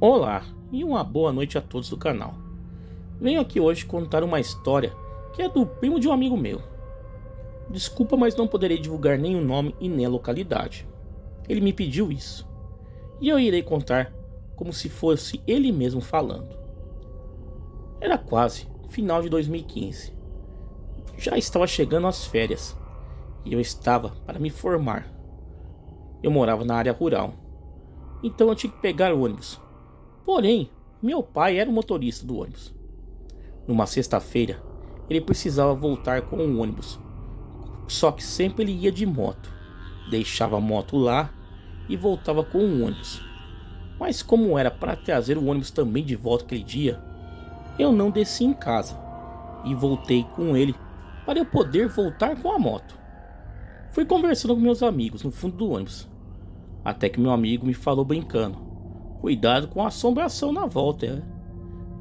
Olá e uma boa noite a todos do canal. Venho aqui hoje contar uma história que é do primo de um amigo meu. Desculpa, mas não poderei divulgar nem o nome e nem a localidade. Ele me pediu isso. E eu irei contar como se fosse ele mesmo falando. Era quase final de 2015. Já estava chegando as férias e eu estava para me formar. Eu morava na área rural, então eu tinha que pegar o ônibus. Porém, meu pai era o motorista do ônibus. Numa sexta-feira, ele precisava voltar com o ônibus. Só que sempre ele ia de moto. Deixava a moto lá e voltava com o ônibus. Mas como era para trazer o ônibus também de volta aquele dia, eu não desci em casa e voltei com ele para eu poder voltar com a moto. Fui conversando com meus amigos no fundo do ônibus, até que meu amigo me falou brincando: cuidado com a assombração na volta.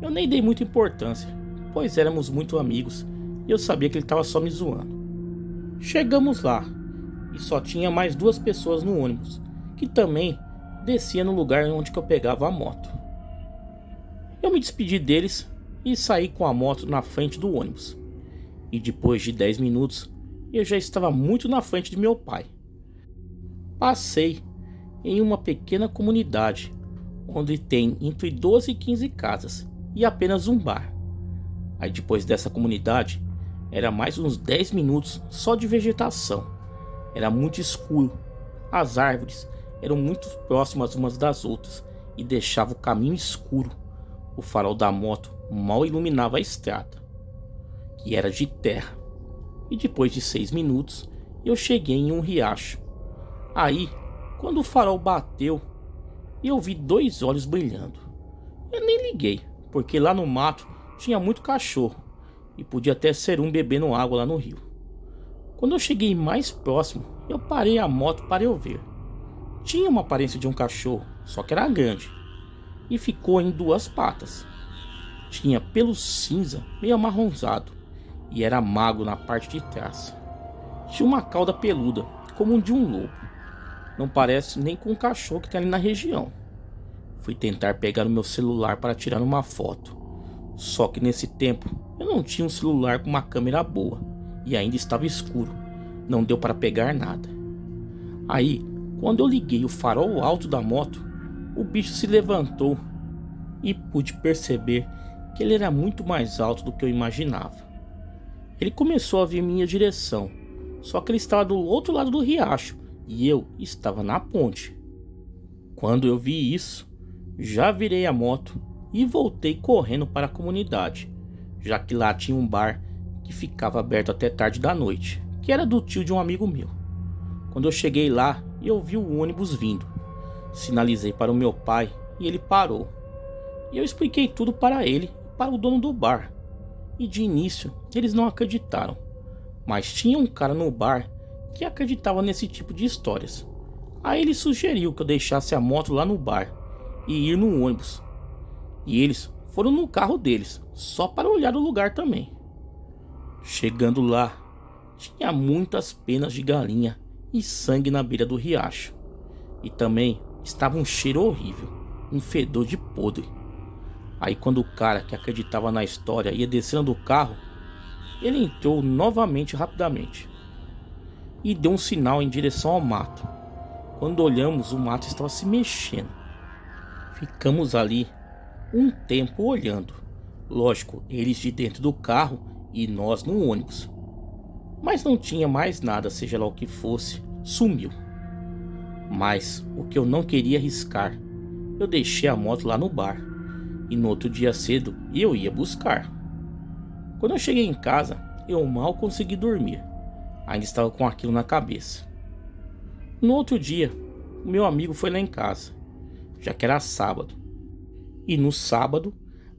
Eu nem dei muita importância, pois éramos muito amigos e eu sabia que ele estava só me zoando. Chegamos lá e só tinha mais duas pessoas no ônibus, que também descia no lugar onde que eu pegava a moto. Eu me despedi deles e saí com a moto na frente do ônibus. E depois de 10 minutos eu já estava muito na frente de meu pai. Passei em uma pequena comunidade onde tem entre 12 e 15 casas e apenas um bar. Aí depois dessa comunidade, era mais uns 10 minutos só de vegetação. Era muito escuro, as árvores eram muito próximas umas das outras e deixava o caminho escuro. O farol da moto mal iluminava a estrada, que era de terra. E depois de 6 minutos, eu cheguei em um riacho. Aí, quando o farol bateu, e eu vi 2 olhos brilhando. Eu nem liguei, porque lá no mato tinha muito cachorro e podia até ser um bebendo água lá no rio. Quando eu cheguei mais próximo, eu parei a moto para eu ver. Tinha uma aparência de um cachorro, só que era grande e ficou em 2 patas. Tinha pelo cinza meio amarronzado e era magro na parte de trás. Tinha uma cauda peluda, como um de um lobo. Não parece nem com o cachorro que tem ali na região. Fui tentar pegar o meu celular para tirar uma foto. Só que nesse tempo eu não tinha um celular com uma câmera boa e ainda estava escuro. Não deu para pegar nada. Aí, quando eu liguei o farol alto da moto, o bicho se levantou e pude perceber que ele era muito mais alto do que eu imaginava. Ele começou a vir em minha direção, só que ele estava do outro lado do riacho e eu estava na ponte. Quando eu vi isso, já virei a moto e voltei correndo para a comunidade, já que lá tinha um bar que ficava aberto até tarde da noite, que era do tio de um amigo meu. Quando eu cheguei lá, eu vi o ônibus vindo. Sinalizei para o meu pai e ele parou. E eu expliquei tudo para ele e para o dono do bar. E de início eles não acreditaram, mas tinha um cara no bar que acreditava nesse tipo de histórias. Aí ele sugeriu que eu deixasse a moto lá no bar e ir no ônibus. E eles foram no carro deles, só para olhar o lugar também. Chegando lá, tinha muitas penas de galinha e sangue na beira do riacho. E também estava um cheiro horrível, um fedor de podre. Aí quando o cara que acreditava na história ia descendo do carro, ele entrou novamente rapidamente e deu um sinal em direção ao mato. Quando olhamos, o mato estava se mexendo. Ficamos ali um tempo olhando. Lógico, eles de dentro do carro e nós no ônibus. Mas não tinha mais nada, seja lá o que fosse, sumiu. Mas o que eu não queria arriscar, eu deixei a moto lá no bar. E no outro dia cedo eu ia buscar. Quando eu cheguei em casa, eu mal consegui dormir. Ainda estava com aquilo na cabeça. No outro dia, o meu amigo foi lá em casa, já que era sábado. E no sábado,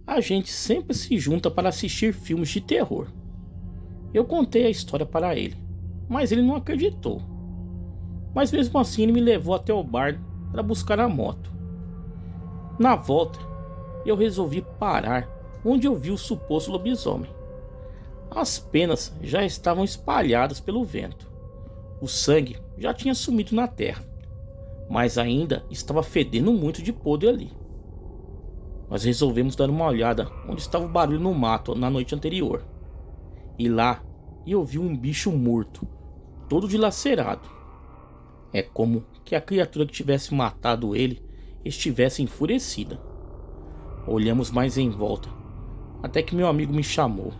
a gente sempre se junta para assistir filmes de terror. Eu contei a história para ele, mas ele não acreditou. Mas mesmo assim ele me levou até o bar para buscar a moto. Na volta, eu resolvi parar onde eu vi o suposto lobisomem. As penas já estavam espalhadas pelo vento. O sangue já tinha sumido na terra, mas ainda estava fedendo muito de podre ali. Nós resolvemos dar uma olhada onde estava o barulho no mato na noite anterior. E lá eu vi um bicho morto, todo dilacerado. É como que a criatura que tivesse matado ele estivesse enfurecida. Olhamos mais em volta, até que meu amigo me chamou.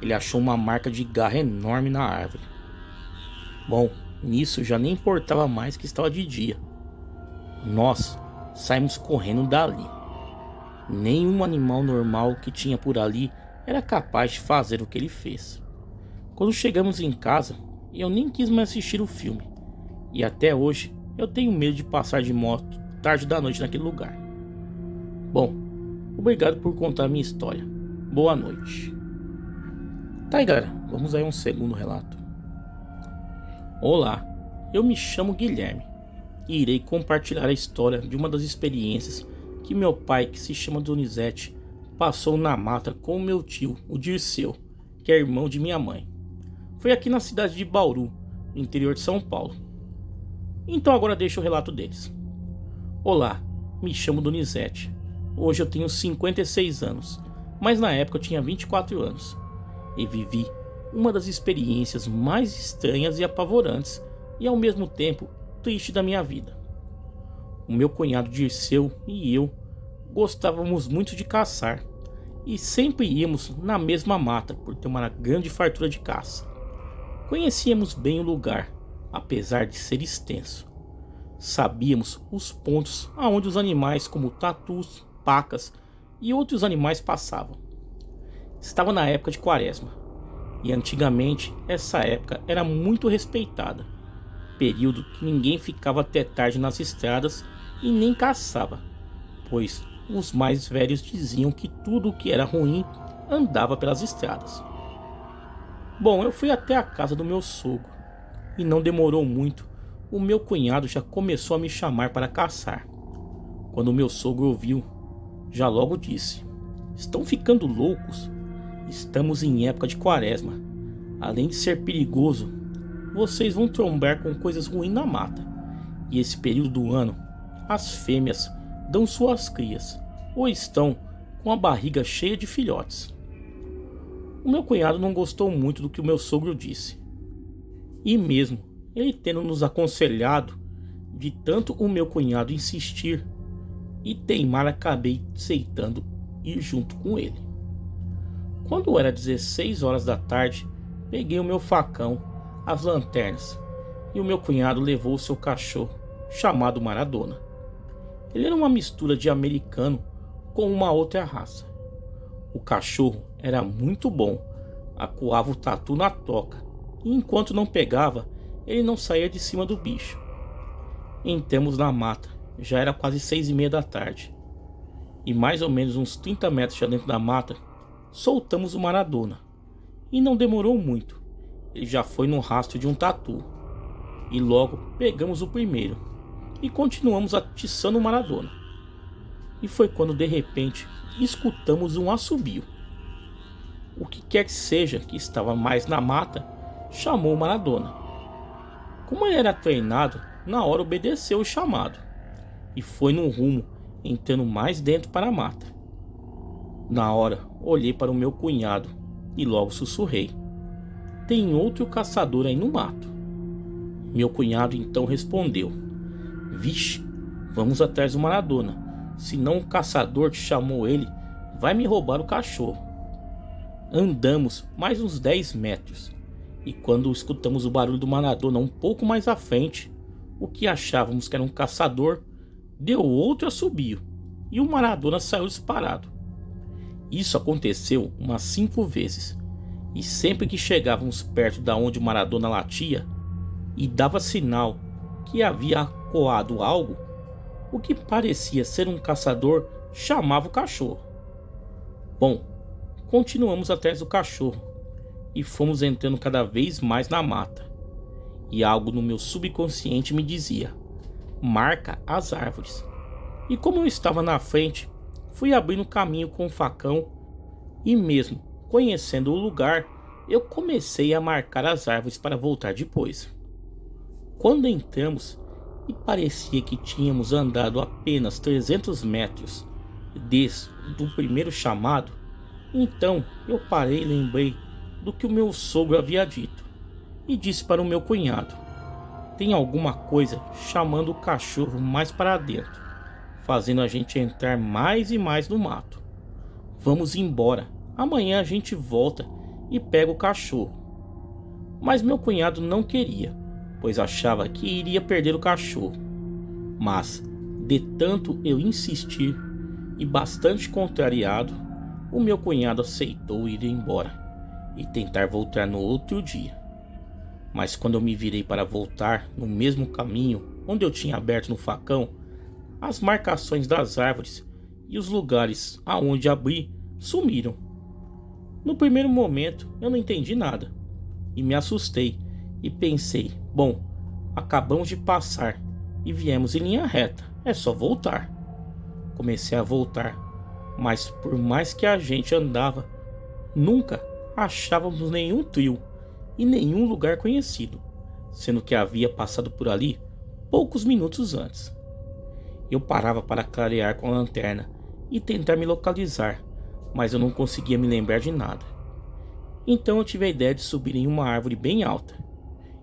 Ele achou uma marca de garra enorme na árvore. Bom, nisso já nem importava mais que estava de dia. Nós saímos correndo dali. Nenhum animal normal que tinha por ali era capaz de fazer o que ele fez. Quando chegamos em casa, eu nem quis mais assistir o filme. E até hoje eu tenho medo de passar de moto tarde da noite naquele lugar. Bom, obrigado por contar minha história. Boa noite. Tá aí, galera, vamos aí a um segundo relato. Olá, eu me chamo Guilherme e irei compartilhar a história de uma das experiências que meu pai, que se chama Donizete, passou na mata com o meu tio, o Dirceu, que é irmão de minha mãe. Foi aqui na cidade de Bauru, no interior de São Paulo. Então agora deixa o relato deles. Olá, me chamo Donizete. Hoje eu tenho 56 anos, mas na época eu tinha 24 anos. E vivi uma das experiências mais estranhas e apavorantes e ao mesmo tempo triste da minha vida. O meu cunhado Dirceu e eu gostávamos muito de caçar e sempre íamos na mesma mata por ter uma grande fartura de caça. Conhecíamos bem o lugar, apesar de ser extenso. Sabíamos os pontos aonde os animais como tatus, pacas e outros animais passavam. Estava na época de quaresma, e antigamente essa época era muito respeitada, período que ninguém ficava até tarde nas estradas e nem caçava, pois os mais velhos diziam que tudo o que era ruim andava pelas estradas. Bom, eu fui até a casa do meu sogro, e não demorou muito, o meu cunhado já começou a me chamar para caçar. Quando o meu sogro ouviu, já logo disse: "Estão ficando loucos? Estamos em época de quaresma. Além de ser perigoso, vocês vão trombar com coisas ruins na mata. E esse período do ano, as fêmeas dão suas crias, ou estão com a barriga cheia de filhotes." O meu cunhado não gostou muito do que o meu sogro disse. E mesmo ele tendo nos aconselhado, de tanto o meu cunhado insistir e teimar, acabei aceitando ir junto com ele. Quando era 16 horas da tarde, peguei o meu facão, as lanternas, e o meu cunhado levou o seu cachorro, chamado Maradona. Ele era uma mistura de americano com uma outra raça. O cachorro era muito bom, acuava o tatu na toca, e enquanto não pegava, ele não saía de cima do bicho. Entramos na mata, já era quase 6:30 da tarde, e mais ou menos uns 30 metros já dentro da mata, soltamos o Maradona, e não demorou muito, ele já foi no rastro de um tatu, e logo pegamos o primeiro, e continuamos atiçando o Maradona. E foi quando de repente escutamos um assobio. O que quer que seja que estava mais na mata, chamou o Maradona. Como ele era treinado, na hora obedeceu o chamado, e foi no rumo, entrando mais dentro para a mata. Na hora, olhei para o meu cunhado e logo sussurrei: "Tem outro caçador aí no mato." Meu cunhado então respondeu: "Vixe, vamos atrás do Maradona, senão o caçador que chamou ele vai me roubar o cachorro." Andamos mais uns 10 metros, e quando escutamos o barulho do Maradona um pouco mais à frente, o que achávamos que era um caçador deu outro assobio, e o Maradona saiu disparado. Isso aconteceu umas 5 vezes, e sempre que chegávamos perto da onde o Maradona latia e dava sinal que havia acoado algo, o que parecia ser um caçador chamava o cachorro. Bom, continuamos atrás do cachorro e fomos entrando cada vez mais na mata, e algo no meu subconsciente me dizia: "Marca as árvores." E como eu estava na frente, fui abrindo caminho com o facão, e mesmo conhecendo o lugar, eu comecei a marcar as árvores para voltar depois. Quando entramos, e parecia que tínhamos andado apenas 300 metros desde o primeiro chamado, então eu parei e lembrei do que o meu sogro havia dito e disse para o meu cunhado: tem alguma coisa chamando o cachorro mais para dentro, fazendo a gente entrar mais e mais no mato. Vamos embora, amanhã a gente volta e pega o cachorro. Mas meu cunhado não queria, pois achava que iria perder o cachorro. Mas, de tanto eu insistir e bastante contrariado, o meu cunhado aceitou ir embora e tentar voltar no outro dia. Mas quando eu me virei para voltar no mesmo caminho onde eu tinha aberto no facão, as marcações das árvores e os lugares aonde abri sumiram. No primeiro momento eu não entendi nada e me assustei e pensei: bom, acabamos de passar e viemos em linha reta, é só voltar. Comecei a voltar, mas por mais que a gente andava, nunca achávamos nenhum trio e nenhum lugar conhecido, sendo que havia passado por ali poucos minutos antes. Eu parava para clarear com a lanterna e tentar me localizar, mas eu não conseguia me lembrar de nada. Então eu tive a ideia de subir em uma árvore bem alta,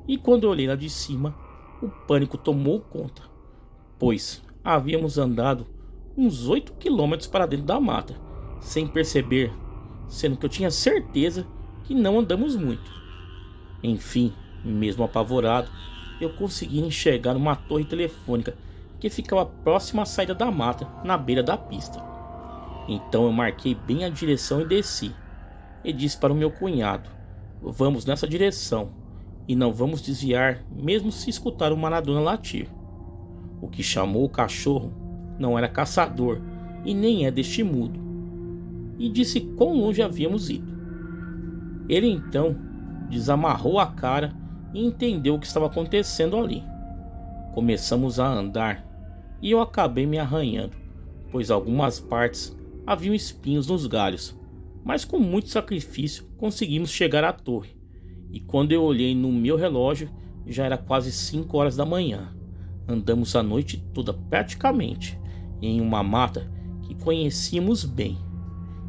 e quando eu olhei lá de cima, o pânico tomou conta, pois havíamos andado uns 8 quilômetros para dentro da mata, sem perceber, sendo que eu tinha certeza que não andamos muito. Enfim, mesmo apavorado, eu consegui enxergar uma torre telefônica que ficava próxima à saída da mata, na beira da pista. Então eu marquei bem a direção e desci, e disse para o meu cunhado: vamos nessa direção e não vamos desviar mesmo se escutar uma maradona latir. O que chamou o cachorro não era caçador e nem é deste mundo, e disse quão longe havíamos ido. Ele então desamarrou a cara e entendeu o que estava acontecendo ali. Começamos a andar e eu acabei me arranhando, pois algumas partes haviam espinhos nos galhos, mas com muito sacrifício conseguimos chegar à torre, e quando eu olhei no meu relógio já era quase 5 horas da manhã. Andamos a noite toda praticamente em uma mata que conhecíamos bem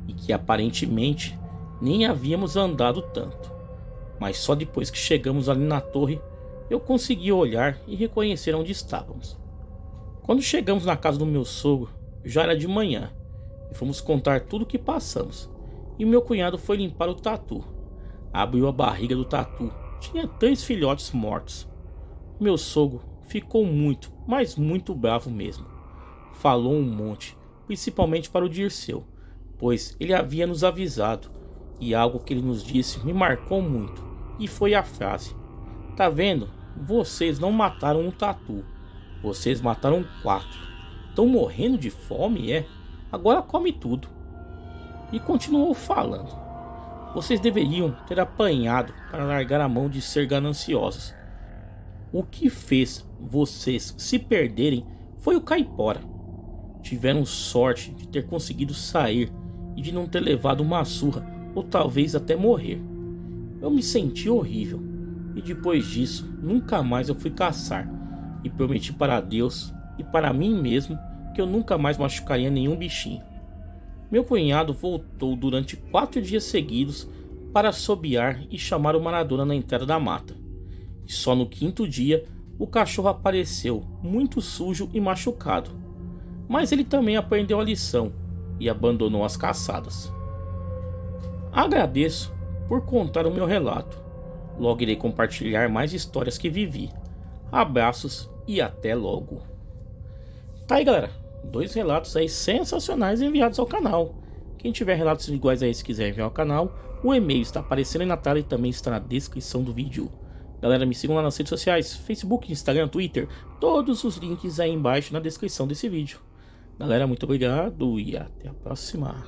e que aparentemente nem havíamos andado tanto, mas só depois que chegamos ali na torre eu consegui olhar e reconhecer onde estávamos. Quando chegamos na casa do meu sogro já era de manhã e fomos contar tudo o que passamos, e meu cunhado foi limpar o tatu. Abriu a barriga do tatu, tinha 3 filhotes mortos. Meu sogro ficou muito, mas muito bravo mesmo. Falou um monte, principalmente para o Dirceu, pois ele havia nos avisado, e algo que ele nos disse me marcou muito, e foi a frase: tá vendo? Vocês não mataram um tatu, vocês mataram 4. Estão morrendo de fome, é? Agora come tudo. E continuou falando: vocês deveriam ter apanhado para largar a mão de ser gananciosos. O que fez vocês se perderem foi o caipora. Tiveram sorte de ter conseguido sair e de não ter levado uma surra ou talvez até morrer. Eu me senti horrível e depois disso nunca mais eu fui caçar, e prometi para Deus e para mim mesmo que eu nunca mais machucaria nenhum bichinho. Meu cunhado voltou durante 4 dias seguidos para assobiar e chamar o Maradona na entrada da mata. E só no 5º dia o cachorro apareceu muito sujo e machucado. Mas ele também aprendeu a lição e abandonou as caçadas. Agradeço por contar o meu relato. Logo irei compartilhar mais histórias que vivi. Abraços e até logo. Tá aí, galera, 2 relatos aí sensacionais enviados ao canal. Quem tiver relatos iguais a esse e quiser enviar ao canal, o e-mail está aparecendo aí na tela e também está na descrição do vídeo. Galera, me sigam lá nas redes sociais, Facebook, Instagram, Twitter, todos os links aí embaixo na descrição desse vídeo. Galera, muito obrigado e até a próxima.